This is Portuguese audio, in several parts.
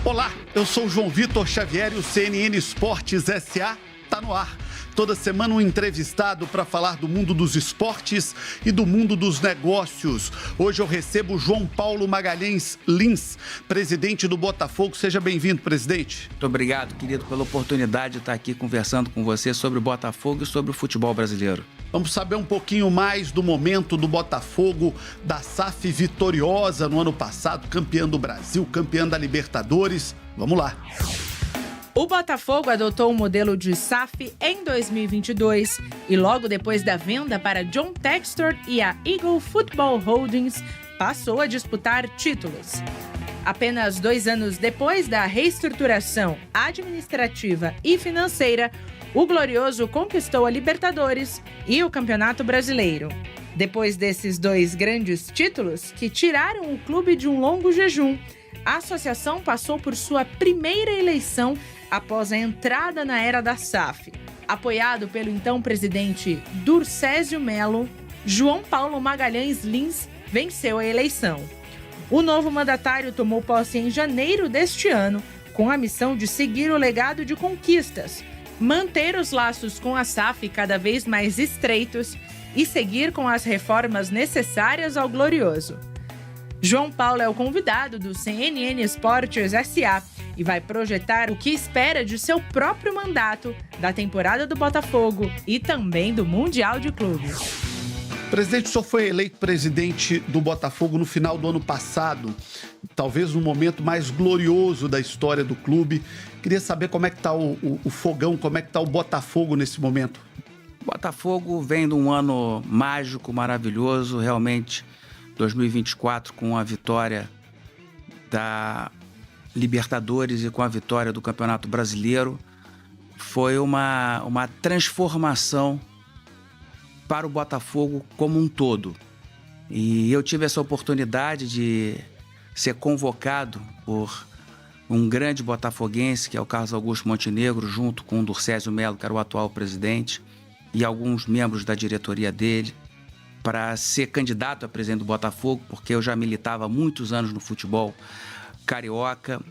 Olá, eu sou o João Vitor Xavier e o CNN Esportes S.A. está no ar. Toda semana um entrevistado para falar do mundo dos esportes e do mundo dos negócios. Hoje eu recebo João Paulo Magalhães Lins, presidente do Botafogo. Seja bem-vindo, presidente. Muito obrigado, querido, pela oportunidade de estar aqui conversando com você sobre o Botafogo e sobre o futebol brasileiro. Vamos saber um pouquinho mais do momento do Botafogo, da SAF vitoriosa no ano passado, campeã do Brasil, campeã da Libertadores. Vamos lá. O Botafogo adotou o modelo de SAF em 2022 e logo depois da venda para John Textor e a Eagle Football Holdings, passou a disputar títulos. Apenas 2 anos depois da reestruturação administrativa e financeira, o Glorioso conquistou a Libertadores e o Campeonato Brasileiro. Depois desses 2 grandes títulos, que tiraram o clube de um longo jejum, a associação passou por sua primeira eleição após a entrada na era da SAF. Apoiado pelo então presidente Durcésio Melo, João Paulo Magalhães Lins venceu a eleição. O novo mandatário tomou posse em janeiro deste ano, com a missão de seguir o legado de conquistas, manter os laços com a SAF cada vez mais estreitos e seguir com as reformas necessárias ao Glorioso. João Paulo é o convidado do CNN Esportes S.A. e vai projetar o que espera de seu próprio mandato, da temporada do Botafogo e também do Mundial de Clubes. Presidente, o senhor foi eleito presidente do Botafogo no final do ano passado, talvez no momento mais glorioso da história do clube. Queria saber como é que está o fogão, como é que está o Botafogo nesse momento. O Botafogo vem de um ano mágico, maravilhoso, realmente 2024 com a vitória da Libertadores e com a vitória do Campeonato Brasileiro. Foi uma transformação para o Botafogo como um todo. E eu tive essa oportunidade de ser convocado por um grande botafoguense, que é o Carlos Augusto Montenegro, junto com o Durcésio Melo, que era o atual presidente, e alguns membros da diretoria dele, para ser candidato a presidente do Botafogo, porque eu já militava há muitos anos no futebol carioca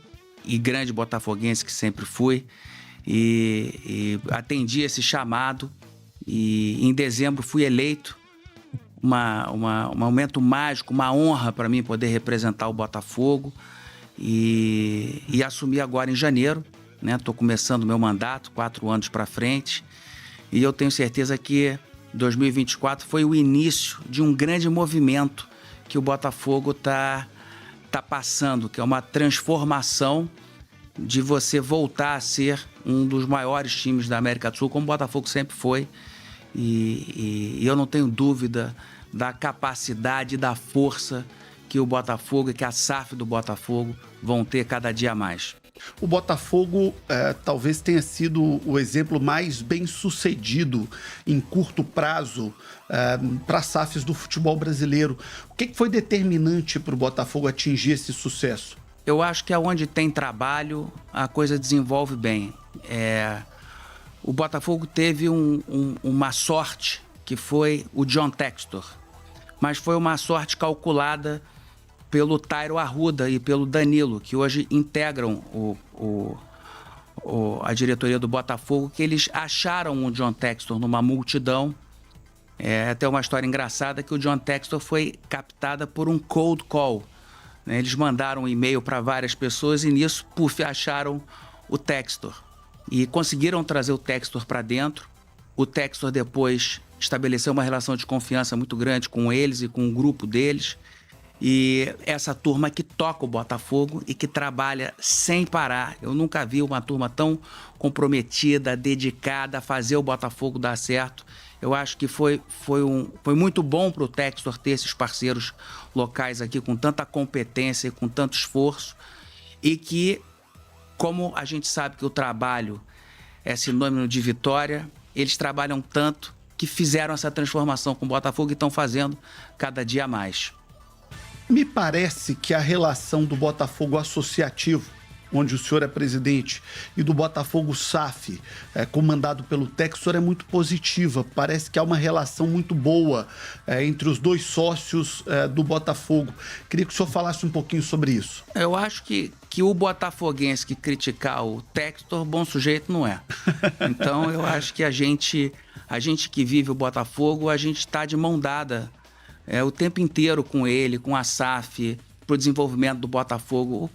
e grande botafoguense que sempre fui, e atendi esse chamado. E em dezembro fui eleito, um momento mágico, uma honra para mim poder representar o Botafogo e assumir agora em janeiro, né? Estou começando meu mandato, 4 anos para frente, e eu tenho certeza que 2024 foi o início de um grande movimento que o Botafogo tá passando, que é uma transformação de você voltar a ser um dos maiores times da América do Sul, como o Botafogo sempre foi. E eu não tenho dúvida da capacidade e da força que o Botafogo e que a SAF do Botafogo vão ter cada dia mais. O Botafogo talvez tenha sido o exemplo mais bem sucedido em curto prazo para as SAFs do futebol brasileiro. O que foi determinante para o Botafogo atingir esse sucesso? Eu acho que onde tem trabalho, a coisa desenvolve bem. O Botafogo teve uma sorte, que foi o John Textor, mas foi uma sorte calculada pelo Tairo Arruda e pelo Danilo, que hoje integram a diretoria do Botafogo, que eles acharam o John Textor numa multidão. Até uma história engraçada que o John Textor foi captada por um cold call, né? Eles mandaram um e-mail para várias pessoas e nisso, acharam o Textor. E conseguiram trazer o Textor para dentro. O Textor depois estabeleceu uma relação de confiança muito grande com eles e com o grupo deles. E essa turma que toca o Botafogo e que trabalha sem parar. Eu nunca vi uma turma tão comprometida, dedicada a fazer o Botafogo dar certo. Eu acho que foi muito bom para o Textor ter esses parceiros locais aqui com tanta competência e com tanto esforço. E que, como a gente sabe que o trabalho é sinônimo de vitória, eles trabalham tanto que fizeram essa transformação com o Botafogo e estão fazendo cada dia mais. Me parece que a relação do Botafogo associativo onde o senhor é presidente, e do Botafogo SAF, comandado pelo Textor, é muito positiva. Parece que há uma relação muito boa entre os dois sócios do Botafogo. Queria que o senhor falasse um pouquinho sobre isso. Eu acho que o botafoguense que criticar o Textor, bom sujeito não é. Então, eu acho que a gente que vive o Botafogo, a gente está de mão dada o tempo inteiro com ele, com a SAF, para o desenvolvimento do Botafogo.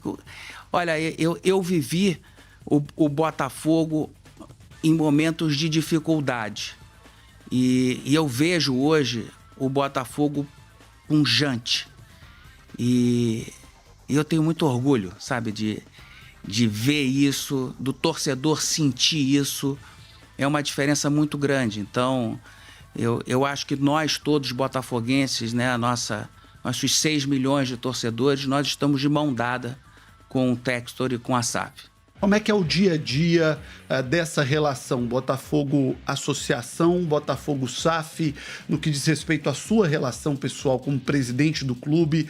Olha, eu vivi o Botafogo em momentos de dificuldade. E eu vejo hoje o Botafogo pungente. E eu tenho muito orgulho, sabe, de ver isso, do torcedor sentir isso. É uma diferença muito grande. Então, eu acho que nós todos botafoguenses, né, nossos 6 milhões de torcedores, nós estamos de mão dada com o Textor e com a SAF. Como é que é o dia a dia dessa relação Botafogo-Associação, Botafogo-SAF, no que diz respeito à sua relação pessoal como presidente do clube,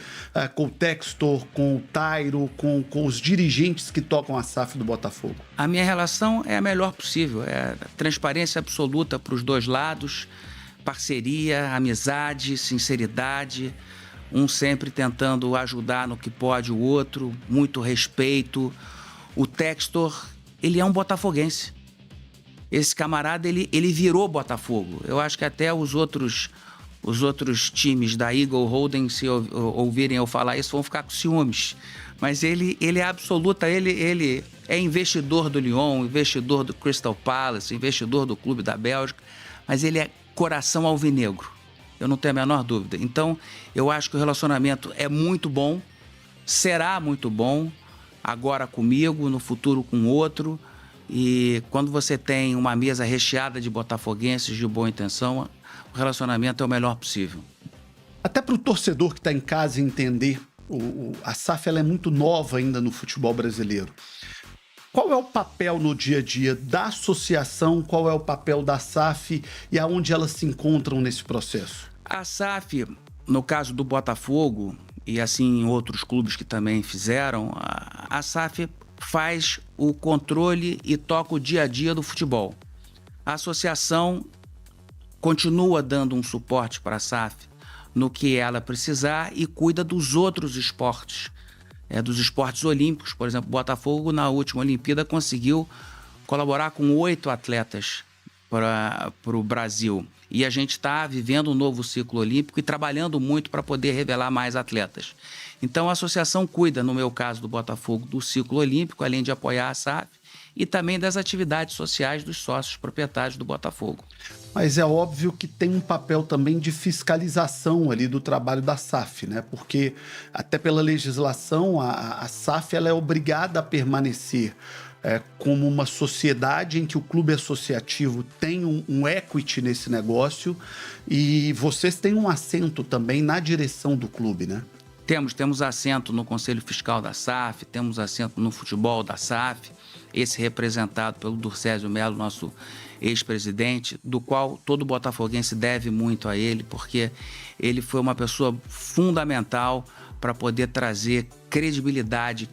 com o Textor, com o Tairo, com os dirigentes que tocam a SAF do Botafogo? A minha relação é a melhor possível, é transparência absoluta para os dois lados, parceria, amizade, sinceridade, um sempre tentando ajudar no que pode o outro, muito respeito. O Textor, ele é um botafoguense. Esse camarada, ele virou Botafogo. Eu acho que até os outros times da Eagle Holding, se ouvirem eu falar isso, vão ficar com ciúmes. Mas ele é absoluta, ele é investidor do Lyon, investidor do Crystal Palace, investidor do Clube da Bélgica, mas ele é coração alvinegro. Eu não tenho a menor dúvida. Então, eu acho que o relacionamento é muito bom, será muito bom, agora comigo, no futuro com outro. E quando você tem uma mesa recheada de botafoguenses de boa intenção, o relacionamento é o melhor possível. Até para o torcedor que está em casa entender, a SAF ela é muito nova ainda no futebol brasileiro. Qual é o papel no dia a dia da associação, qual é o papel da SAF e aonde elas se encontram nesse processo? A SAF, no caso do Botafogo, e assim em outros clubes que também fizeram, a SAF faz o controle e toca o dia a dia do futebol. A associação continua dando um suporte para a SAF no que ela precisar e cuida dos outros esportes, dos esportes olímpicos. Por exemplo, o Botafogo, na última Olimpíada, conseguiu colaborar com 8 atletas para o Brasil. E a gente está vivendo um novo ciclo olímpico e trabalhando muito para poder revelar mais atletas. Então, a associação cuida, no meu caso do Botafogo, do ciclo olímpico, além de apoiar a SAF, e também das atividades sociais dos sócios proprietários do Botafogo. Mas é óbvio que tem um papel também de fiscalização ali do trabalho da SAF, né? Porque até pela legislação, a SAF ela é obrigada a permanecer como uma sociedade em que o clube associativo tem um equity nesse negócio e vocês têm um assento também na direção do clube, né? Temos assento no Conselho Fiscal da SAF, temos assento no futebol da SAF, esse representado pelo Durcésio Melo, nosso ex-presidente, do qual todo botafoguense deve muito a ele, porque ele foi uma pessoa fundamental para poder trazer credibilidade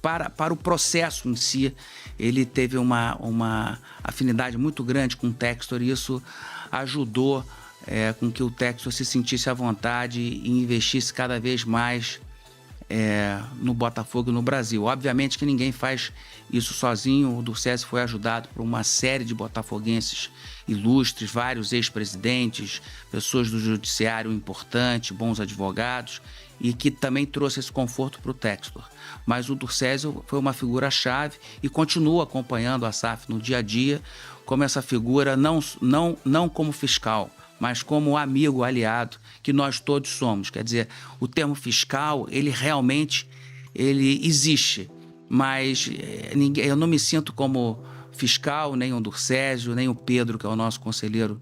para o processo em si. Ele teve uma afinidade muito grande com o Textor e isso ajudou com que o Textor se sentisse à vontade e investisse cada vez mais no Botafogo e no Brasil. Obviamente que ninguém faz isso sozinho. O Durcésio foi ajudado por uma série de botafoguenses ilustres, vários ex-presidentes, pessoas do judiciário importante, bons advogados, e que também trouxe esse conforto para o Textor. Mas o Durcésio foi uma figura-chave e continua acompanhando a SAF no dia a dia como essa figura, não como fiscal, mas como amigo, aliado, que nós todos somos. Quer dizer, o termo fiscal, ele realmente existe, mas eu não me sinto como fiscal, nem o Durcésio, nem o Pedro, que é o nosso conselheiro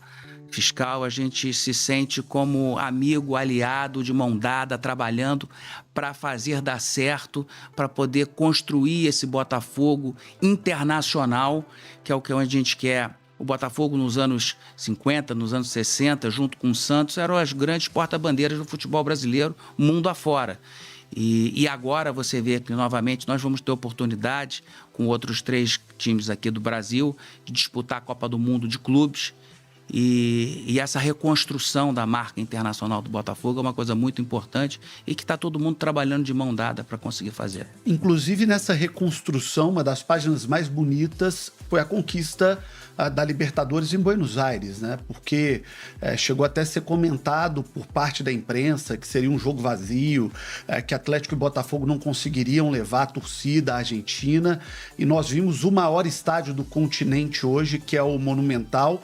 fiscal. A gente se sente como amigo, aliado, de mão dada, trabalhando para fazer dar certo, para poder construir esse Botafogo internacional, que é o que a gente quer. O Botafogo nos anos 50, nos anos 60, junto com o Santos, eram as grandes porta-bandeiras do futebol brasileiro, mundo afora. E agora você vê que, novamente, nós vamos ter oportunidade, com outros 3 times aqui do Brasil, de disputar a Copa do Mundo de clubes. E essa reconstrução da marca internacional do Botafogo é uma coisa muito importante e que está todo mundo trabalhando de mão dada para conseguir fazer. Inclusive, nessa reconstrução, uma das páginas mais bonitas foi a conquista da Libertadores em Buenos Aires, né? Porque chegou até a ser comentado por parte da imprensa que seria um jogo vazio, que Atlético e Botafogo não conseguiriam levar a torcida à Argentina. E nós vimos o maior estádio do continente hoje, que é o Monumental,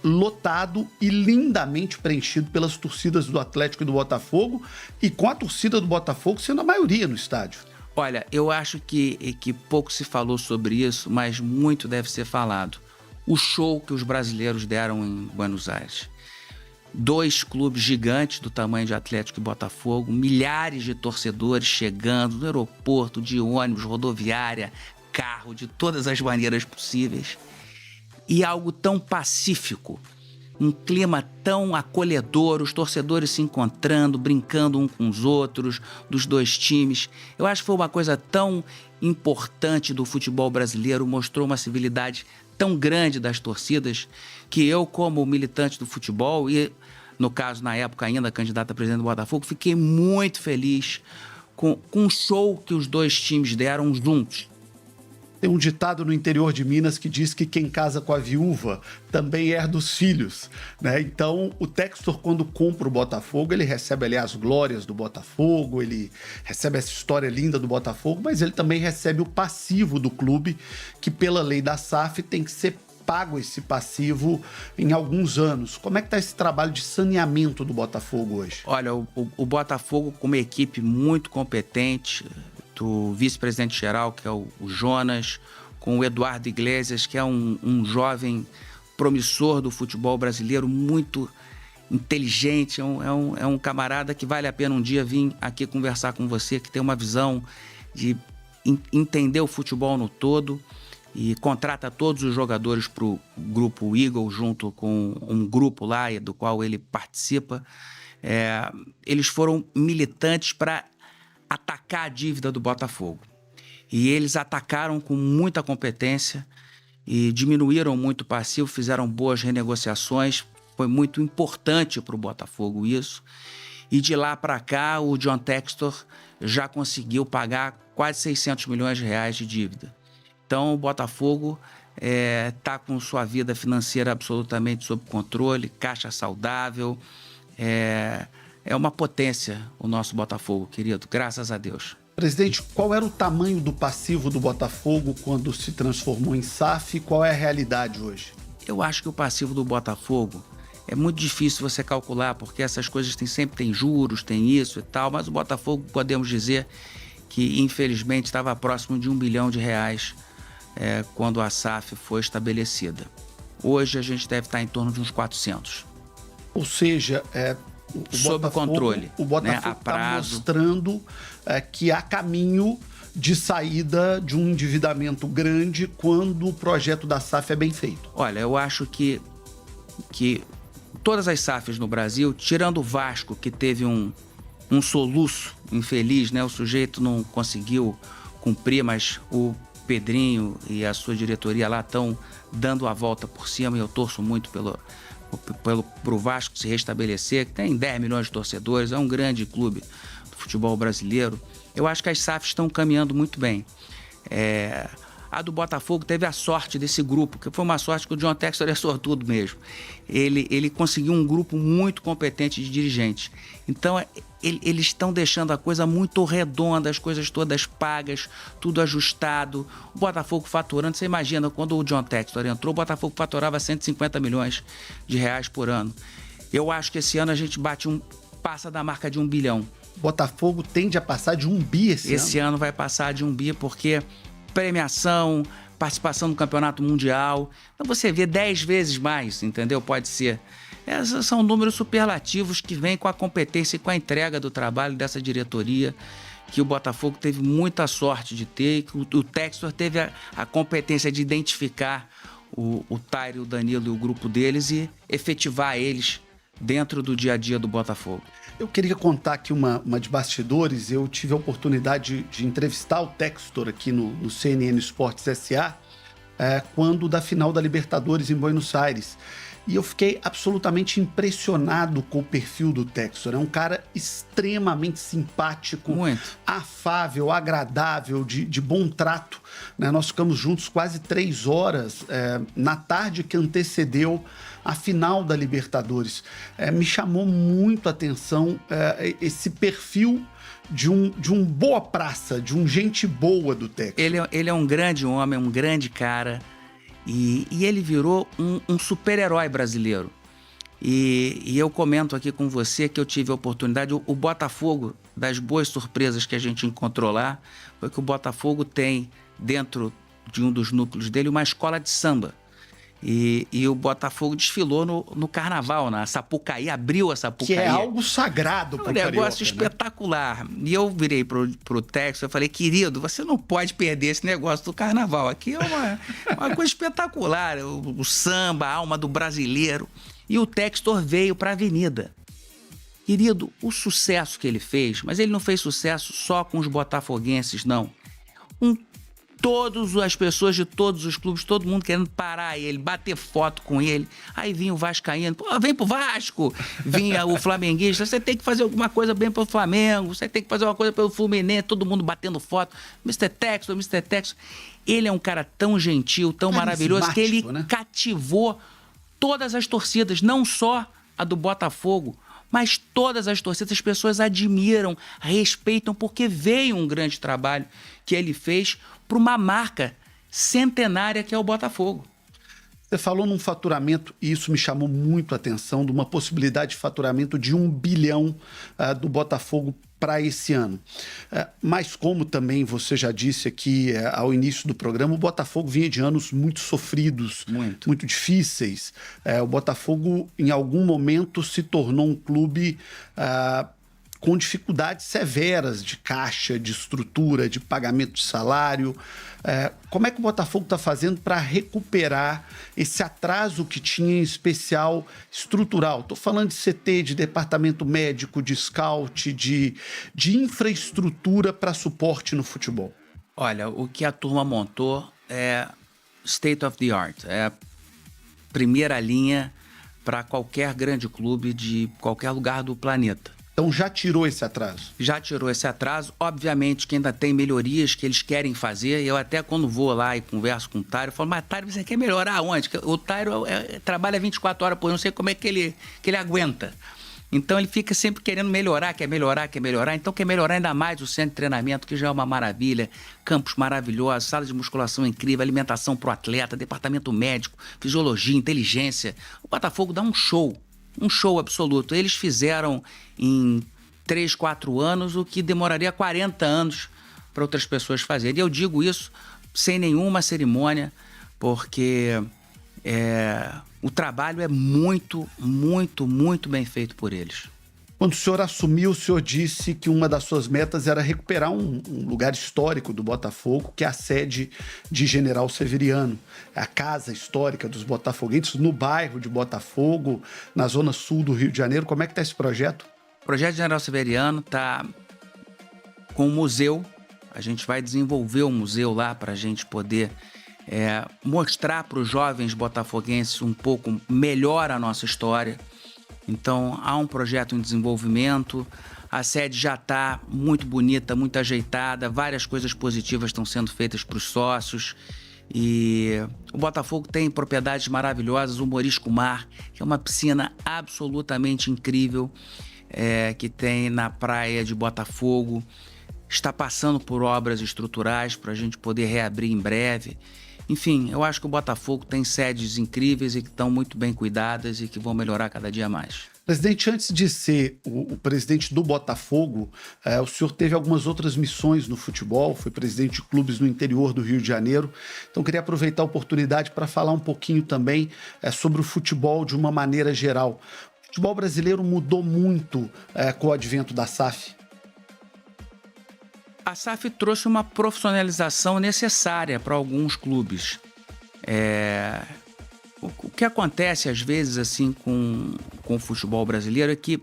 lotado e lindamente preenchido pelas torcidas do Atlético e do Botafogo, e com a torcida do Botafogo sendo a maioria no estádio. Olha, eu acho que pouco se falou sobre isso, mas muito deve ser falado. O show que os brasileiros deram em Buenos Aires. 2 clubes gigantes do tamanho de Atlético e Botafogo, milhares de torcedores chegando no aeroporto, de ônibus, rodoviária, carro, de todas as maneiras possíveis. E algo tão pacífico, um clima tão acolhedor, os torcedores se encontrando, brincando uns com os outros, dos 2 times. Eu acho que foi uma coisa tão importante do futebol brasileiro, mostrou uma civilidade tão grande das torcidas, que eu, como militante do futebol, e no caso, na época ainda, candidato a presidente do Botafogo, fiquei muito feliz com o show que os 2 times deram juntos. Tem um ditado no interior de Minas que diz que quem casa com a viúva também herda os filhos, né? Então, o Textor, quando compra o Botafogo, ele recebe ali as glórias do Botafogo, ele recebe essa história linda do Botafogo, mas ele também recebe o passivo do clube, que pela lei da SAF tem que ser pago esse passivo em alguns anos. Como é que está esse trabalho de saneamento do Botafogo hoje? Olha, o Botafogo, com uma equipe muito competente, do vice-presidente geral, que é o Jonas, com o Eduardo Iglesias, que é um jovem promissor do futebol brasileiro, muito inteligente, é um camarada que vale a pena um dia vir aqui conversar com você, que tem uma visão de entender o futebol no todo e contrata todos os jogadores para o grupo Eagle, junto com um grupo lá do qual ele participa. Eles foram militantes para atacar a dívida do Botafogo. E eles atacaram com muita competência e diminuíram muito o passivo, fizeram boas renegociações. Foi muito importante para o Botafogo isso. E de lá para cá, o John Textor já conseguiu pagar quase 600 milhões de reais de dívida. Então, o Botafogo está com sua vida financeira absolutamente sob controle, caixa saudável. É uma potência o nosso Botafogo, querido, graças a Deus. Presidente, qual era o tamanho do passivo do Botafogo quando se transformou em SAF e qual é a realidade hoje? Eu acho que o passivo do Botafogo é muito difícil você calcular, porque essas coisas sempre tem juros, tem isso e tal, mas o Botafogo, podemos dizer que, infelizmente, estava próximo de R$1 bilhão quando a SAF foi estabelecida. Hoje a gente deve estar em torno de uns 400. Ou seja, sob controle. O Botafogo está mostrando que há caminho de saída de um endividamento grande quando o projeto da SAF é bem feito. Olha, eu acho que todas as SAFs no Brasil, tirando o Vasco, que teve um soluço infeliz, né? O sujeito não conseguiu cumprir, mas o Pedrinho e a sua diretoria lá estão dando a volta por cima, e eu torço muito pro Vasco se restabelecer, que tem 10 milhões de torcedores, é um grande clube do futebol brasileiro. Eu acho que as SAFs estão caminhando muito bem. A do Botafogo teve a sorte desse grupo, que foi uma sorte que o John Textor é sortudo mesmo. Ele conseguiu um grupo muito competente de dirigentes. Então, eles estão deixando a coisa muito redonda, as coisas todas pagas, tudo ajustado. O Botafogo faturando, você imagina, quando o John Textor entrou, o Botafogo faturava 150 milhões de reais por ano. Eu acho que esse ano a gente passa da marca de 1 bilhão. O Botafogo tende a passar de 1 bi esse ano? Esse ano vai passar de 1 bi, porque premiação, participação no Campeonato Mundial. Então você vê 10 vezes mais, entendeu? Pode ser. Esses são números superlativos que vêm com a competência e com a entrega do trabalho dessa diretoria, que o Botafogo teve muita sorte de ter, que o Textor teve a competência de identificar o Tairo, o Danilo e o grupo deles e efetivar eles dentro do dia a dia do Botafogo. Eu queria contar aqui uma de bastidores. Eu tive a oportunidade de entrevistar o Textor aqui no CNN Esportes S.A. Quando da final da Libertadores em Buenos Aires. E eu fiquei absolutamente impressionado com o perfil do Textor. É um cara extremamente simpático, muito afável, agradável, de bom trato, né? Nós ficamos juntos quase 3 horas na tarde que antecedeu a final da Libertadores. Me chamou muito a atenção esse perfil de um boa praça, de um gente boa do Textor. Ele é um grande homem, um grande cara. E ele virou um super-herói brasileiro. E eu comento aqui com você que eu tive a oportunidade, o Botafogo, das boas surpresas que a gente encontrou lá, foi que o Botafogo tem, dentro de um dos núcleos dele, uma escola de samba. E o Botafogo desfilou no carnaval, na Sapucaí, abriu a Sapucaí. Que é algo sagrado pro carioca, um negócio espetacular. Né? E eu virei pro Textor, eu falei, querido, você não pode perder esse negócio do carnaval. Aqui é uma coisa espetacular, o samba, a alma do brasileiro. E o Textor veio pra avenida. Querido, o sucesso que ele fez, mas ele não fez sucesso só com os botafoguenses, não. Todas as pessoas de todos os clubes, todo mundo querendo parar ele, bater foto com ele. Aí vinha o vascaíno, pô, vem pro Vasco. Vinha o flamenguista, você tem que fazer alguma coisa bem pelo Flamengo, você tem que fazer uma coisa pelo Fluminense, todo mundo batendo foto. Mr. Textor. Ele é um cara tão gentil, tão maravilhoso, que ele cativou todas as torcidas, não só a do Botafogo, mas todas as torcidas. As pessoas admiram, respeitam, porque veio um grande trabalho que ele fez para uma marca centenária que é o Botafogo. Você falou num faturamento, e isso me chamou muito a atenção, de uma possibilidade de faturamento de 1 bilhão do Botafogo para esse ano. Mas como também você já disse aqui ao início do programa, o Botafogo vinha de anos muito sofridos, muito difíceis. O Botafogo, em algum momento, se tornou um clube com dificuldades severas de caixa, de estrutura, de pagamento de salário. Como é que o Botafogo está fazendo para recuperar esse atraso que tinha, em especial estrutural? Estou falando de CT, de departamento médico, de scout, de infraestrutura para suporte no futebol. Olha, o que a turma montou é state of the art, é a primeira linha para qualquer grande clube de qualquer lugar do planeta. Então já tirou esse atraso? Já tirou esse atraso. Obviamente que ainda tem melhorias que eles querem fazer. Eu até quando vou lá e converso com o Tário, eu falo, mas Tário, você quer melhorar onde? O Tário trabalha 24 horas por dia, não sei como é que ele aguenta. Então ele fica sempre querendo melhorar, quer melhorar. Então quer melhorar ainda mais o centro de treinamento, que já é uma maravilha. Campos maravilhosos, sala de musculação incrível, alimentação pro atleta, departamento médico, fisiologia, inteligência. O Botafogo dá um show absoluto. Eles fizeram em 3, 4 anos o que demoraria 40 anos para outras pessoas fazerem. E eu digo isso sem nenhuma cerimônia, porque o trabalho é muito, muito, muito bem feito por eles. Quando o senhor assumiu, o senhor disse que uma das suas metas era recuperar um lugar histórico do Botafogo, que é a sede de General Severiano, a casa histórica dos botafoguenses, no bairro de Botafogo, na zona sul do Rio de Janeiro. Como é que está esse projeto? O projeto de General Severiano está com um museu. A gente vai desenvolver um museu lá para a gente poder mostrar para os jovens botafoguenses um pouco melhor a nossa história. Então, há um projeto em desenvolvimento, a sede já está muito bonita, muito ajeitada, várias coisas positivas estão sendo feitas para os sócios. E o Botafogo tem propriedades maravilhosas, o Morisco Mar, que é uma piscina absolutamente incrível, que tem na praia de Botafogo. Está passando por obras estruturais para a gente poder reabrir em breve. Enfim, eu acho que o Botafogo tem sedes incríveis e que estão muito bem cuidadas e que vão melhorar cada dia mais. Presidente, antes de ser o presidente do Botafogo, o senhor teve algumas outras missões no futebol, foi presidente de clubes no interior do Rio de Janeiro. Então, queria aproveitar a oportunidade para falar um pouquinho também sobre o futebol de uma maneira geral. O futebol brasileiro mudou muito com o advento da SAF? A SAF trouxe uma profissionalização necessária para alguns clubes. O que acontece às vezes assim com o futebol brasileiro é que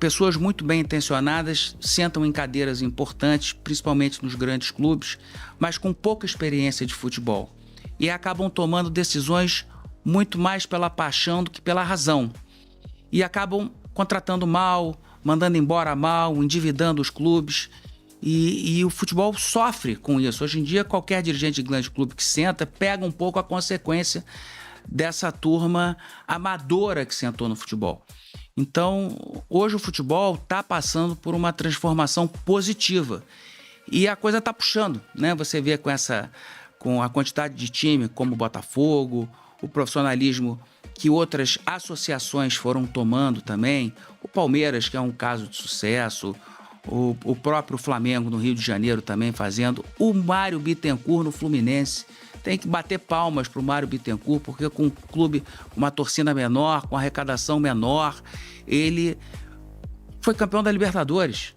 pessoas muito bem intencionadas sentam em cadeiras importantes, principalmente nos grandes clubes, mas com pouca experiência de futebol. E acabam tomando decisões muito mais pela paixão do que pela razão. E acabam contratando mal, mandando embora mal, endividando os clubes. E o futebol sofre com isso. Hoje em dia, qualquer dirigente de grande clube que senta pega um pouco a consequência dessa turma amadora que sentou no futebol. Então, hoje o futebol está passando por uma transformação positiva. E a coisa está puxando, né? Você vê com a quantidade de time, como o Botafogo, o profissionalismo que outras associações foram tomando também, o Palmeiras, que é um caso de sucesso, o próprio Flamengo no Rio de Janeiro também fazendo, o Mário Bittencourt no Fluminense. Tem que bater palmas para o Mário Bittencourt, porque com um clube com uma torcida menor, com arrecadação menor, ele foi campeão da Libertadores.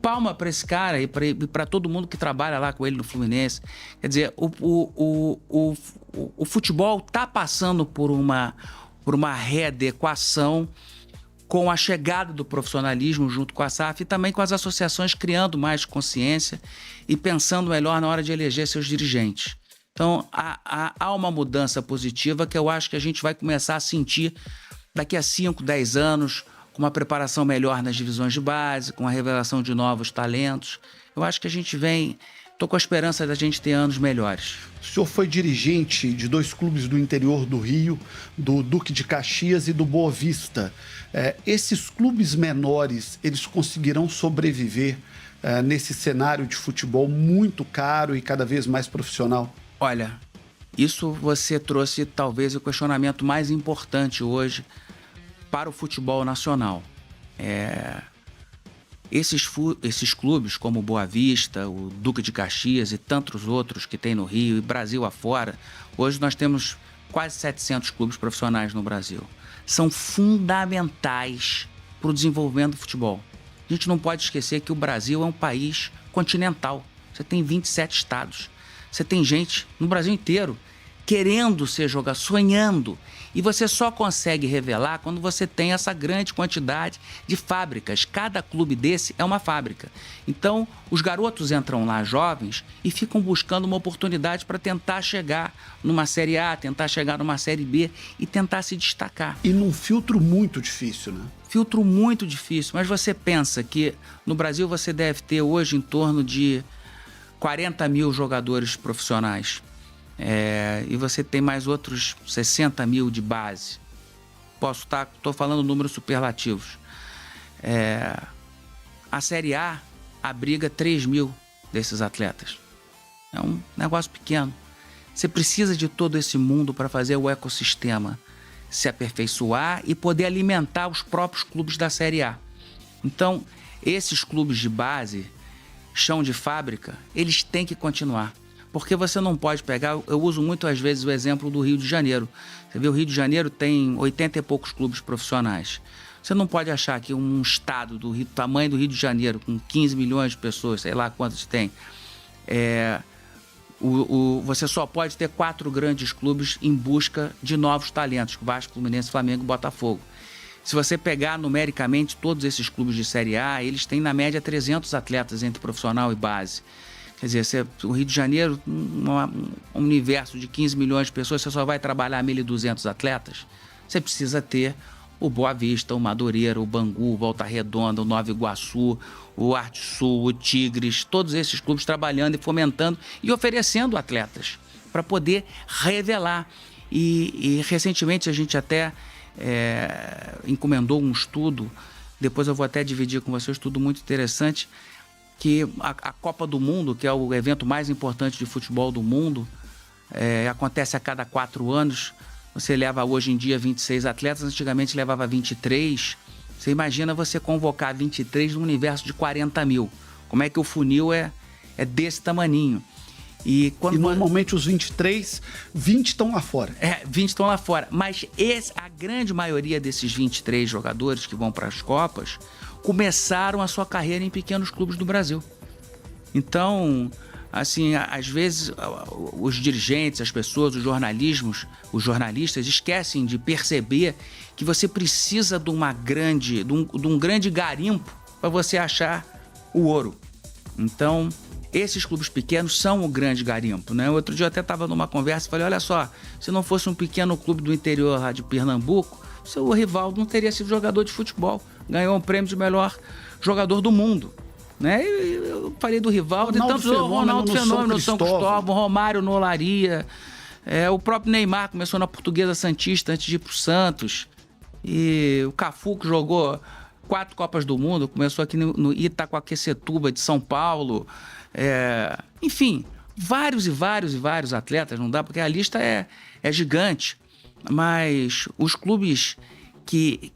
Palma para esse cara e para todo mundo que trabalha lá com ele no Fluminense. Quer dizer, o futebol está passando por uma readequação com a chegada do profissionalismo junto com a SAF e também com as associações criando mais consciência e pensando melhor na hora de eleger seus dirigentes. Então, há uma mudança positiva que eu acho que a gente vai começar a sentir daqui a 5, 10 anos, com uma preparação melhor nas divisões de base, com a revelação de novos talentos. Eu acho que a gente estou com a esperança da gente ter anos melhores. O senhor foi dirigente de 2 clubes do interior do Rio, do Duque de Caxias e do Boa Vista. Esses clubes menores, eles conseguirão sobreviver nesse cenário de futebol muito caro e cada vez mais profissional? Olha, isso você trouxe talvez o questionamento mais importante hoje para o futebol nacional. Esses clubes como o Boa Vista, o Duque de Caxias e tantos outros que tem no Rio e Brasil afora, hoje nós temos quase 700 clubes profissionais no Brasil. São fundamentais para o desenvolvimento do futebol. A gente não pode esquecer que o Brasil é um país continental. Você tem 27 estados. Você tem gente no Brasil inteiro querendo ser jogador, sonhando. E você só consegue revelar quando você tem essa grande quantidade de fábricas. Cada clube desse é uma fábrica. Então, os garotos entram lá jovens e ficam buscando uma oportunidade para tentar chegar numa Série A, tentar chegar numa Série B e tentar se destacar. E num filtro muito difícil, né? Filtro muito difícil. Mas você pensa que no Brasil você deve ter hoje em torno de 40 mil jogadores profissionais. E você tem mais outros 60 mil de base. Estou falando números superlativos. A Série A abriga 3 mil desses atletas. É um negócio pequeno. Você precisa de todo esse mundo para fazer o ecossistema se aperfeiçoar e poder alimentar os próprios clubes da Série A. Então, esses clubes de base, chão de fábrica, eles têm que continuar. Porque você não pode pegar... Eu uso muito, às vezes, o exemplo do Rio de Janeiro. Você vê, o Rio de Janeiro tem 80 e poucos clubes profissionais. Você não pode achar que um estado do tamanho do Rio de Janeiro, com 15 milhões de pessoas, sei lá quantos tem, você só pode ter 4 grandes clubes em busca de novos talentos: Vasco, Fluminense, Flamengo e Botafogo. Se você pegar numericamente todos esses clubes de Série A, eles têm, na média, 300 atletas entre profissional e base. Quer dizer, o Rio de Janeiro, um universo de 15 milhões de pessoas, você só vai trabalhar 1.200 atletas. Você precisa ter o Boa Vista, o Madureira, o Bangu, o Volta Redonda, o Nova Iguaçu, o Arte Sul, o Tigres, todos esses clubes trabalhando e fomentando e oferecendo atletas para poder revelar. E recentemente a gente até encomendou um estudo, depois eu vou até dividir com você um estudo muito interessante, que a Copa do Mundo, que é o evento mais importante de futebol do mundo, acontece a cada 4 anos. Você leva hoje em dia 26 atletas, antigamente levava 23. Você imagina você convocar 23 num universo de 40 mil. Como é que o funil é desse tamaninho? E normalmente os 23, 20 estão lá fora. 20 estão lá fora. Mas a grande maioria desses 23 jogadores que vão para as Copas começaram a sua carreira em pequenos clubes do Brasil. Então, assim, às vezes os dirigentes, as pessoas, os jornalistas esquecem de perceber que você precisa de um grande garimpo para você achar o ouro. Então, esses clubes pequenos são o grande garimpo, né? Outro dia eu até estava numa conversa e falei, olha só, se não fosse um pequeno clube do interior lá de Pernambuco, o Rivaldo não teria sido jogador de futebol. Ganhou um prêmio de melhor jogador do mundo. Né? Eu falei do Rivaldo e tantos outros, Ronaldo Fenômeno no São Cristóvão, Romário no Olaria, o próprio Neymar começou na Portuguesa Santista antes de ir pro Santos, e o Cafu, que jogou 4 Copas do Mundo, começou aqui no Itacoaquecetuba de São Paulo, enfim, vários atletas, não dá, porque a lista é gigante, mas os clubes que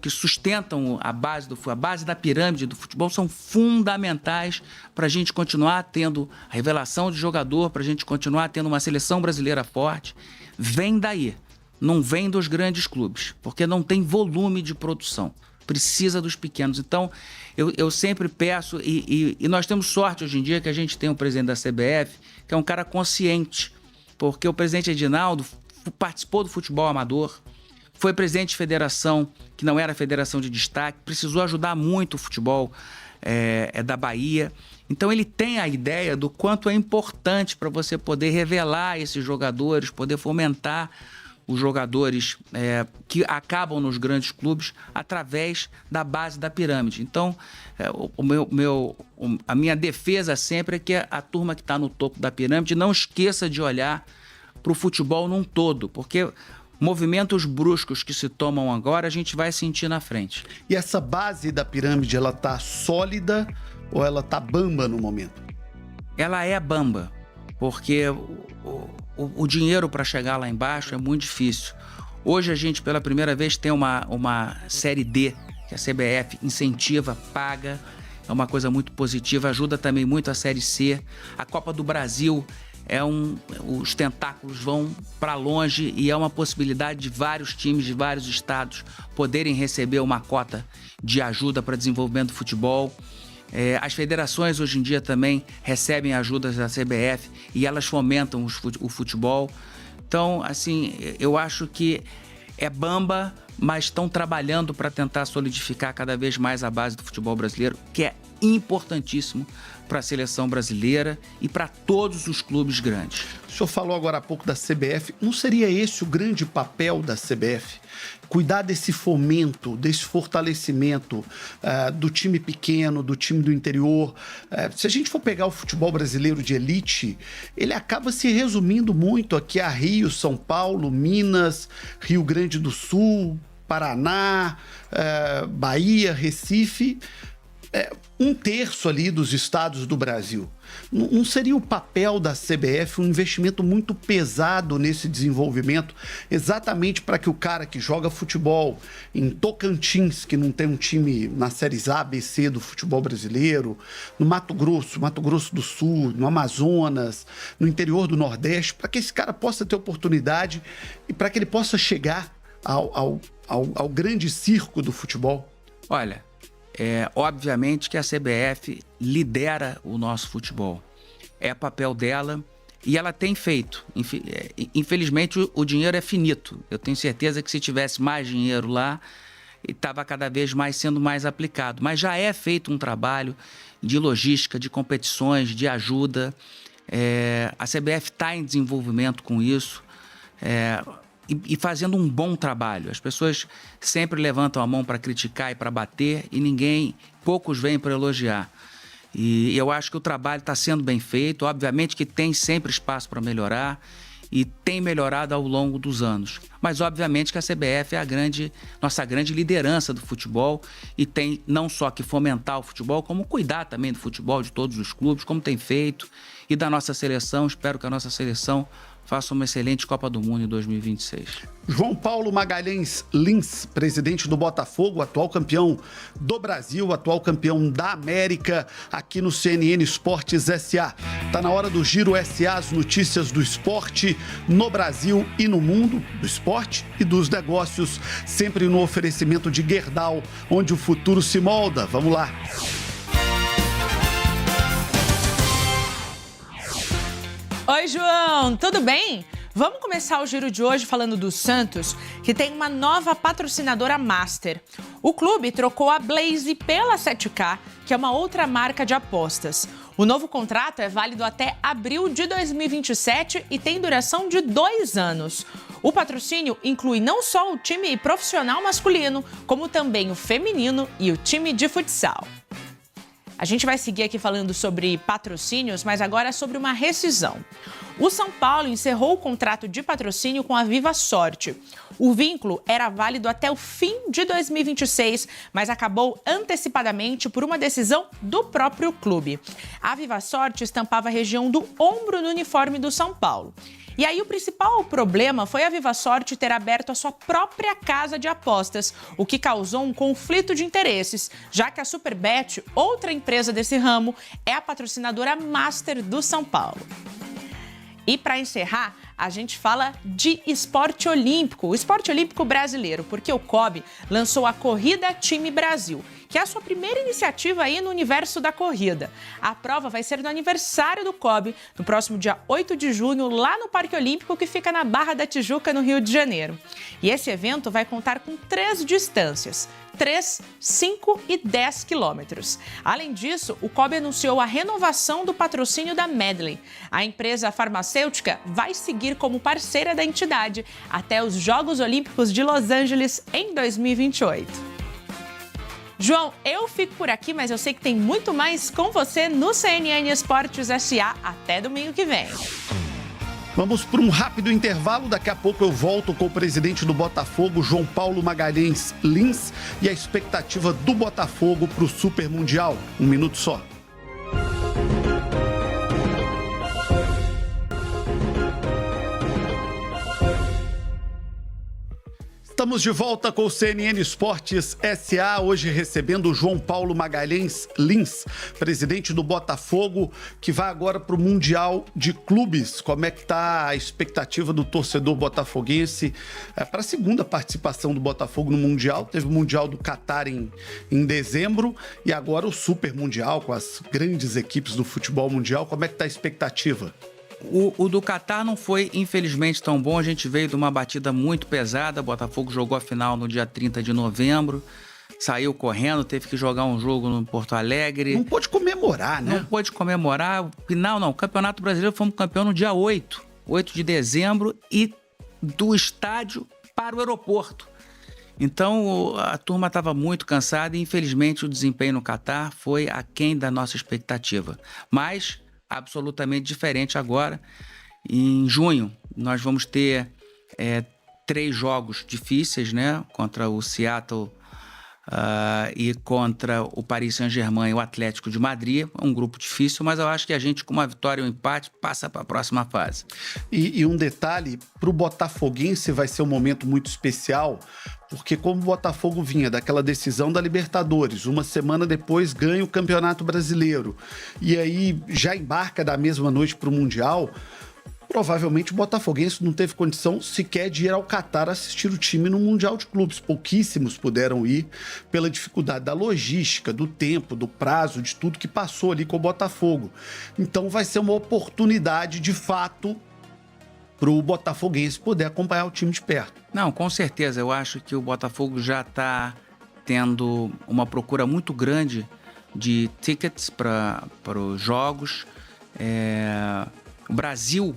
sustentam a base da pirâmide do futebol são fundamentais para a gente continuar tendo a revelação de jogador, para a gente continuar tendo uma seleção brasileira forte. Vem daí, não vem dos grandes clubes, porque não tem volume de produção. Precisa dos pequenos. Então, eu sempre peço, e nós temos sorte hoje em dia que a gente tem um presidente da CBF, que é um cara consciente, porque o presidente Edinaldo participou do futebol amador, foi presidente de federação, que não era federação de destaque, precisou ajudar muito o futebol da Bahia. Então ele tem a ideia do quanto é importante para você poder revelar esses jogadores, poder fomentar os jogadores que acabam nos grandes clubes através da base da pirâmide. Então, a minha defesa sempre é que a turma que está no topo da pirâmide não esqueça de olhar para o futebol num todo, porque movimentos bruscos que se tomam agora, a gente vai sentir na frente. E essa base da pirâmide, ela tá sólida ou ela tá bamba no momento? Ela é bamba, porque o dinheiro para chegar lá embaixo é muito difícil. Hoje a gente, pela primeira vez, tem uma Série D, que a CBF incentiva, paga, é uma coisa muito positiva, ajuda também muito a Série C. A Copa do Brasil os tentáculos vão para longe e é uma possibilidade de vários times de vários estados poderem receber uma cota de ajuda para desenvolvimento do futebol. As federações hoje em dia também recebem ajudas da CBF e elas fomentam o futebol. Então, assim, eu acho que é bamba, mas estão trabalhando para tentar solidificar cada vez mais a base do futebol brasileiro, que é importantíssimo para a seleção brasileira e para todos os clubes grandes. O senhor falou agora há pouco da CBF. Não seria esse o grande papel da CBF? Cuidar desse fomento, desse fortalecimento do time pequeno, do time do interior. Se a gente for pegar o futebol brasileiro de elite, ele acaba se resumindo muito aqui a Rio, São Paulo, Minas, Rio Grande do Sul, Paraná, Bahia, Recife. 1/3 ali dos estados do Brasil. Não seria o papel da CBF um investimento muito pesado nesse desenvolvimento, exatamente para que o cara que joga futebol em Tocantins, que não tem um time na séries A, B, C do futebol brasileiro, no Mato Grosso do Sul, no Amazonas, no interior do Nordeste, para que esse cara possa ter oportunidade e para que ele possa chegar ao grande circo do futebol? Olha, obviamente que a CBF lidera o nosso futebol. É papel dela e ela tem feito. Infelizmente, o dinheiro é finito. Eu tenho certeza que se tivesse mais dinheiro lá, estava cada vez mais sendo mais aplicado. Mas já é feito um trabalho de logística, de competições, de ajuda. A CBF está em desenvolvimento com isso. E fazendo um bom trabalho. As pessoas sempre levantam a mão para criticar e para bater e poucos vêm para elogiar. E eu acho que o trabalho está sendo bem feito. Obviamente que tem sempre espaço para melhorar e tem melhorado ao longo dos anos. Mas obviamente que a CBF é nossa grande liderança do futebol e tem não só que fomentar o futebol, como cuidar também do futebol de todos os clubes, como tem feito, e da nossa seleção. Espero que a nossa seleção faça uma excelente Copa do Mundo em 2026. João Paulo Magalhães Lins, presidente do Botafogo, atual campeão do Brasil, atual campeão da América, aqui no CNN Esportes SA. Tá na hora do Giro SA, as notícias do esporte no Brasil e no mundo, do esporte e dos negócios, sempre no oferecimento de Gerdau, onde o futuro se molda. Vamos lá. Oi, João, tudo bem? Vamos começar o giro de hoje falando do Santos, que tem uma nova patrocinadora master. O clube trocou a Blaze pela 7K, que é uma outra marca de apostas. O novo contrato é válido até abril de 2027 e tem duração de 2 anos. O patrocínio inclui não só o time profissional masculino, como também o feminino e o time de futsal. A gente vai seguir aqui falando sobre patrocínios, mas agora sobre uma rescisão. O São Paulo encerrou o contrato de patrocínio com a Viva Sorte. O vínculo era válido até o fim de 2026, mas acabou antecipadamente por uma decisão do próprio clube. A Viva Sorte estampava a região do ombro no uniforme do São Paulo. E aí o principal problema foi a Viva Sorte ter aberto a sua própria casa de apostas, o que causou um conflito de interesses, já que a Superbet, outra empresa desse ramo, é a patrocinadora master do São Paulo. E para encerrar, a gente fala de esporte olímpico, o esporte olímpico brasileiro, porque o COB lançou a Corrida Time Brasil, que é a sua primeira iniciativa aí no universo da corrida. A prova vai ser no aniversário do COB, no próximo dia 8 de junho, lá no Parque Olímpico, que fica na Barra da Tijuca, no Rio de Janeiro. E esse evento vai contar com 3 distâncias: 3, 5 e 10 quilômetros. Além disso, o COB anunciou a renovação do patrocínio da Medley. A empresa farmacêutica vai seguir como parceira da entidade até os Jogos Olímpicos de Los Angeles em 2028. João, eu fico por aqui, mas eu sei que tem muito mais com você no CNN Esportes SA. Até domingo que vem. Vamos para um rápido intervalo. Daqui a pouco eu volto com o presidente do Botafogo, João Paulo Magalhães Lins, e a expectativa do Botafogo para o Super Mundial. 1 minuto só. Estamos de volta com o CNN Esportes SA, hoje recebendo o João Paulo Magalhães Lins, presidente do Botafogo, que vai agora para o Mundial de Clubes. Como é que está a expectativa do torcedor botafoguense para a segunda participação do Botafogo no Mundial? Teve o Mundial do Catar em dezembro e agora o Super Mundial com as grandes equipes do futebol mundial. Como é que está a expectativa? O do Catar não foi, infelizmente, tão bom. A gente veio de uma batida muito pesada. O Botafogo jogou a final no dia 30 de novembro. Saiu correndo, teve que jogar um jogo no Porto Alegre. Não pôde comemorar, né? Não pôde comemorar. Final, não. O Campeonato Brasileiro fomos campeão no dia 8 de dezembro, e do estádio para o aeroporto. Então, a turma estava muito cansada e, infelizmente, o desempenho no Catar foi aquém da nossa expectativa. Mas absolutamente diferente agora. Em junho, nós vamos ter 3 jogos difíceis, né? Contra o Seattle e contra o Paris Saint-Germain e o Atlético de Madrid. Um grupo difícil, mas eu acho que a gente, com uma vitória ou um empate, passa para a próxima fase. E um detalhe, para o botafoguense vai ser um momento muito especial, porque como o Botafogo vinha daquela decisão da Libertadores, uma semana depois ganha o Campeonato Brasileiro, e aí já embarca da mesma noite para o Mundial, provavelmente o botafoguense não teve condição sequer de ir ao Catar assistir o time no Mundial de Clubes. Pouquíssimos puderam ir pela dificuldade da logística, do tempo, do prazo, de tudo que passou ali com o Botafogo. Então vai ser uma oportunidade, de fato, para o botafoguense poder acompanhar o time de perto. Não, com certeza. Eu acho que o Botafogo já está tendo uma procura muito grande de tickets para os jogos. O Brasil,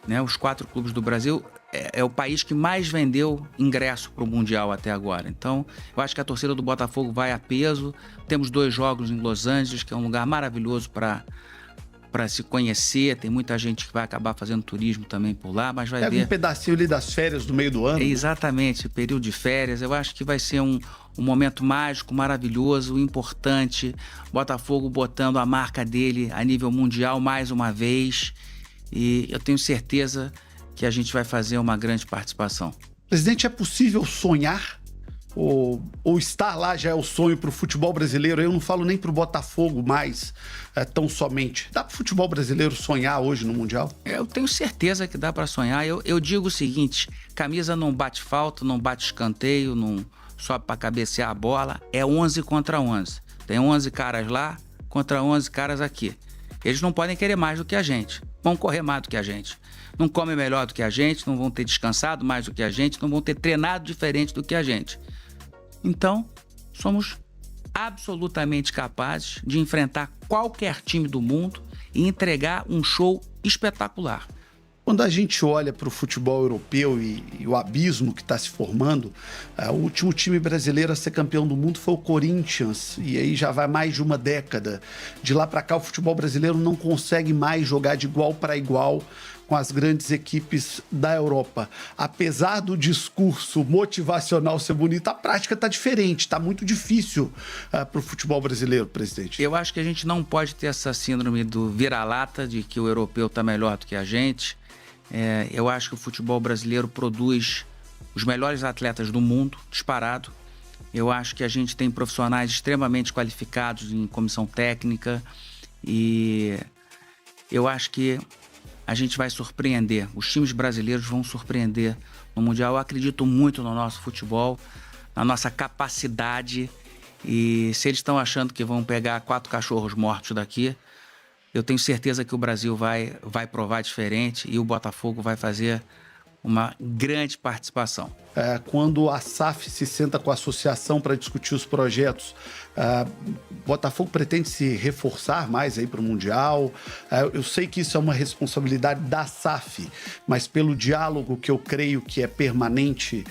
né, os 4 clubes do Brasil, é o país que mais vendeu ingresso para o Mundial até agora. Então, eu acho que a torcida do Botafogo vai a peso. Temos 2 jogos em Los Angeles, que é um lugar maravilhoso para se conhecer. Tem muita gente que vai acabar fazendo turismo também por lá, mas vai ver... um pedacinho ali das férias do meio do ano. Exatamente, período de férias. Eu acho que vai ser um momento mágico, maravilhoso, importante. Botafogo botando a marca dele a nível mundial mais uma vez. E eu tenho certeza que a gente vai fazer uma grande participação. Presidente, é possível sonhar? Ou estar lá já é o sonho para o futebol brasileiro? Eu não falo nem para o Botafogo mais tão somente. Dá para o futebol brasileiro sonhar hoje no Mundial? Eu tenho certeza que dá para sonhar. Eu digo o seguinte: camisa não bate falta, não bate escanteio, não sobe para cabecear a bola. É 11 contra 11. Tem 11 caras lá contra 11 caras aqui. Eles não podem querer mais do que a gente. vão correr mais do que a gente. Não comem melhor do que a gente, não vão ter descansado mais do que a gente, não vão ter treinado diferente do que a gente. Então, somos absolutamente capazes de enfrentar qualquer time do mundo e entregar um show espetacular. Quando a gente olha para o futebol europeu e o abismo que está se formando, o último time brasileiro a ser campeão do mundo foi o Corinthians, e aí já vai mais de uma década. De lá para cá, o futebol brasileiro não consegue mais jogar de igual para igual com as grandes equipes da Europa. Apesar do discurso motivacional ser bonito, a prática está diferente, está muito difícil para o futebol brasileiro, presidente. Eu acho que a gente não pode ter essa síndrome do vira-lata, de que o europeu está melhor do que a gente. Eu acho que o futebol brasileiro produz os melhores atletas do mundo, disparado. Eu acho que a gente tem profissionais extremamente qualificados em comissão técnica e eu acho que a gente vai surpreender. Os times brasileiros vão surpreender no Mundial. Eu acredito muito no nosso futebol, na nossa capacidade, e se eles estão achando que vão pegar 4 cachorros mortos daqui, eu tenho certeza que o Brasil vai provar diferente e o Botafogo vai fazer uma grande participação. Quando a SAF se senta com a associação para discutir os projetos, o Botafogo pretende se reforçar mais aí para o Mundial. Eu sei que isso é uma responsabilidade da SAF, mas pelo diálogo que eu creio que é permanente,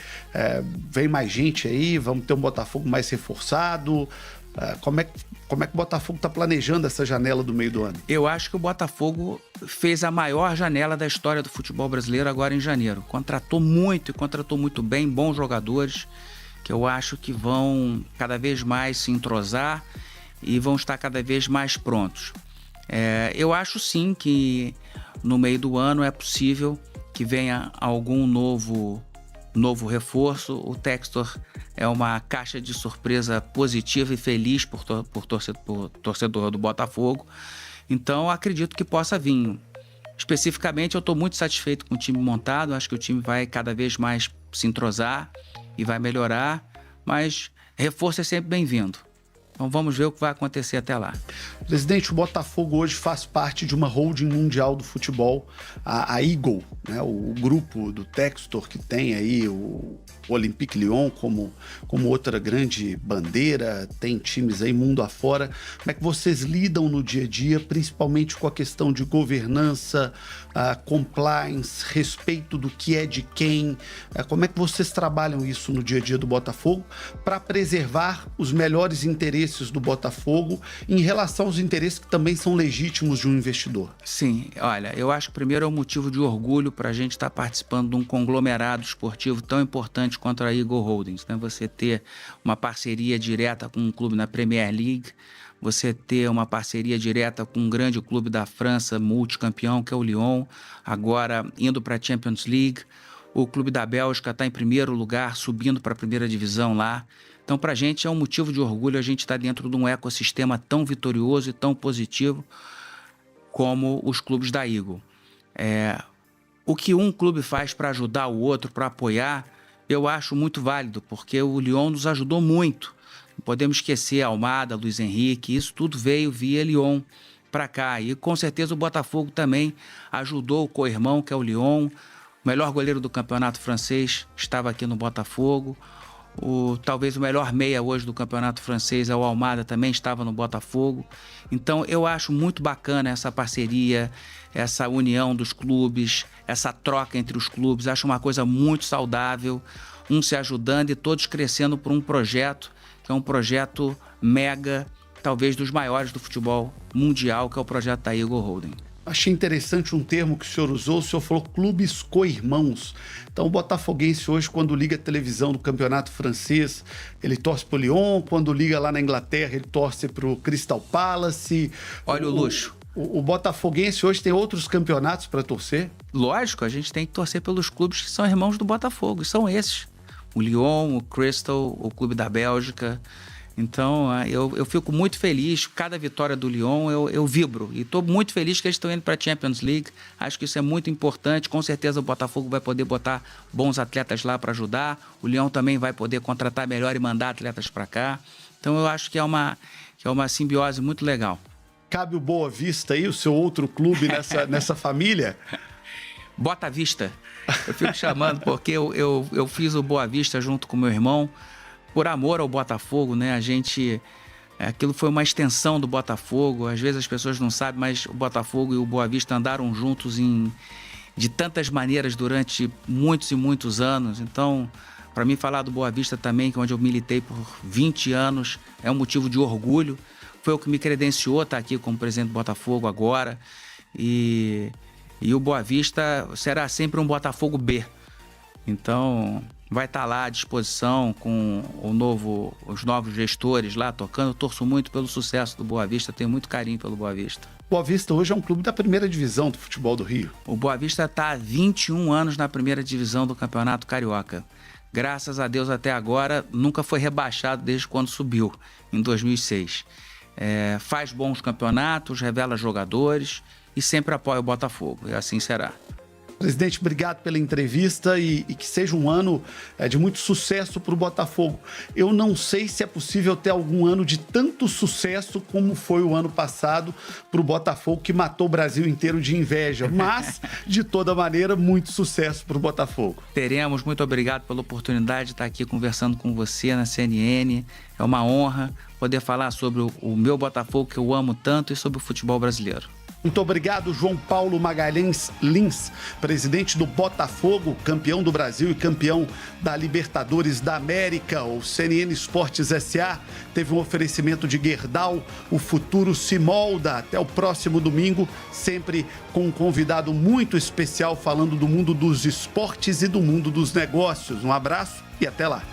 vem mais gente aí, vamos ter um Botafogo mais reforçado. Como é que o Botafogo está planejando essa janela do meio do ano? Eu acho que o Botafogo fez a maior janela da história do futebol brasileiro agora em janeiro. Contratou muito bem, bons jogadores, que eu acho que vão cada vez mais se entrosar e vão estar cada vez mais prontos. Eu acho sim que no meio do ano é possível que venha algum novo reforço. O Textor é uma caixa de surpresa positiva e feliz por torcedor do Botafogo. Então, acredito que possa vir. Especificamente, eu estou muito satisfeito com o time montado. Acho que o time vai cada vez mais se entrosar e vai melhorar. Mas reforço é sempre bem-vindo. Então vamos ver o que vai acontecer até lá. Presidente, o Botafogo hoje faz parte de uma holding mundial do futebol, a Eagle, né? O grupo do Textor, que tem aí o Olympique Lyon como outra grande bandeira, tem times aí mundo afora. Como é que vocês lidam no dia a dia, principalmente com a questão de governança, compliance, respeito do que é de quem? Como é que vocês trabalham isso no dia a dia do Botafogo para preservar os melhores interesses do Botafogo em relação aos interesses que também são legítimos de um investidor? Sim, olha, eu acho que primeiro é um motivo de orgulho para a gente estar participando de um conglomerado esportivo tão importante quanto a Eagle Holdings, né? Você ter uma parceria direta com um clube na Premier League, você ter uma parceria direta com um grande clube da França, multicampeão, que é o Lyon, agora indo para a Champions League. O clube da Bélgica está em primeiro lugar, subindo para a primeira divisão lá. Então, para a gente é um motivo de orgulho a gente estar dentro de um ecossistema tão vitorioso e tão positivo como os clubes da Eagle. O que um clube faz para ajudar o outro, para apoiar, eu acho muito válido, porque o Lyon nos ajudou muito. Não podemos esquecer Almada, Luiz Henrique, isso tudo veio via Lyon para cá. E com certeza o Botafogo também ajudou o co-irmão, que é o Lyon. O melhor goleiro do campeonato francês estava aqui no Botafogo. Talvez o melhor meia hoje do campeonato francês é o Almada, também estava no Botafogo. Então eu acho muito bacana essa parceria, essa união dos clubes, essa troca entre os clubes. Acho uma coisa muito saudável, um se ajudando e todos crescendo por um projeto, que é um projeto mega, talvez dos maiores do futebol mundial, que é o projeto da Eagle Holding. Achei interessante um termo que o senhor usou, o senhor falou clubes co-irmãos. Então o botafoguense hoje, quando liga a televisão do campeonato francês, ele torce pro Lyon, quando liga lá na Inglaterra, ele torce pro Crystal Palace. Olha o luxo. O botafoguense hoje tem outros campeonatos para torcer? Lógico, a gente tem que torcer pelos clubes que são irmãos do Botafogo, e são esses. O Lyon, o Crystal, o clube da Bélgica. Então, eu fico muito feliz. Cada vitória do Lyon, eu vibro. E estou muito feliz que eles estão indo para a Champions League. Acho que isso é muito importante. Com certeza o Botafogo vai poder botar bons atletas lá para ajudar. O Lyon também vai poder contratar melhor e mandar atletas para cá. Então, eu acho que é uma simbiose muito legal. Cabe o Boa Vista aí, o seu outro clube nessa família? Bota Vista. Eu fico chamando porque eu fiz o Boa Vista junto com meu irmão, por amor ao Botafogo, né? Aquilo foi uma extensão do Botafogo. Às vezes as pessoas não sabem, mas o Botafogo e o Boa Vista andaram juntos de tantas maneiras durante muitos e muitos anos. Então, para mim, falar do Boa Vista também, que é onde eu militei por 20 anos, é um motivo de orgulho. Foi o que me credenciou estar aqui como presidente do Botafogo agora. E o Boa Vista será sempre um Botafogo B. Então, vai estar lá à disposição com os novos gestores lá tocando. Eu torço muito pelo sucesso do Boa Vista, tenho muito carinho pelo Boa Vista. Boa Vista hoje é um clube da primeira divisão do futebol do Rio. O Boa Vista está há 21 anos na primeira divisão do Campeonato Carioca. Graças a Deus, até agora, nunca foi rebaixado desde quando subiu, em 2006. Faz bons campeonatos, revela jogadores e sempre apoia o Botafogo, e assim será. Presidente, obrigado pela entrevista e que seja um ano de muito sucesso para o Botafogo. Eu não sei se é possível ter algum ano de tanto sucesso como foi o ano passado para o Botafogo, que matou o Brasil inteiro de inveja. Mas, de toda maneira, muito sucesso para o Botafogo. Teremos. Muito obrigado pela oportunidade de estar aqui conversando com você na CNN. É uma honra poder falar sobre o meu Botafogo, que eu amo tanto, e sobre o futebol brasileiro. Muito obrigado, João Paulo Magalhães Lins, presidente do Botafogo, campeão do Brasil e campeão da Libertadores da América. O CNN Esportes S.A. teve um oferecimento de Gerdau, o futuro se molda. Até o próximo domingo, sempre com um convidado muito especial falando do mundo dos esportes e do mundo dos negócios. Um abraço e até lá.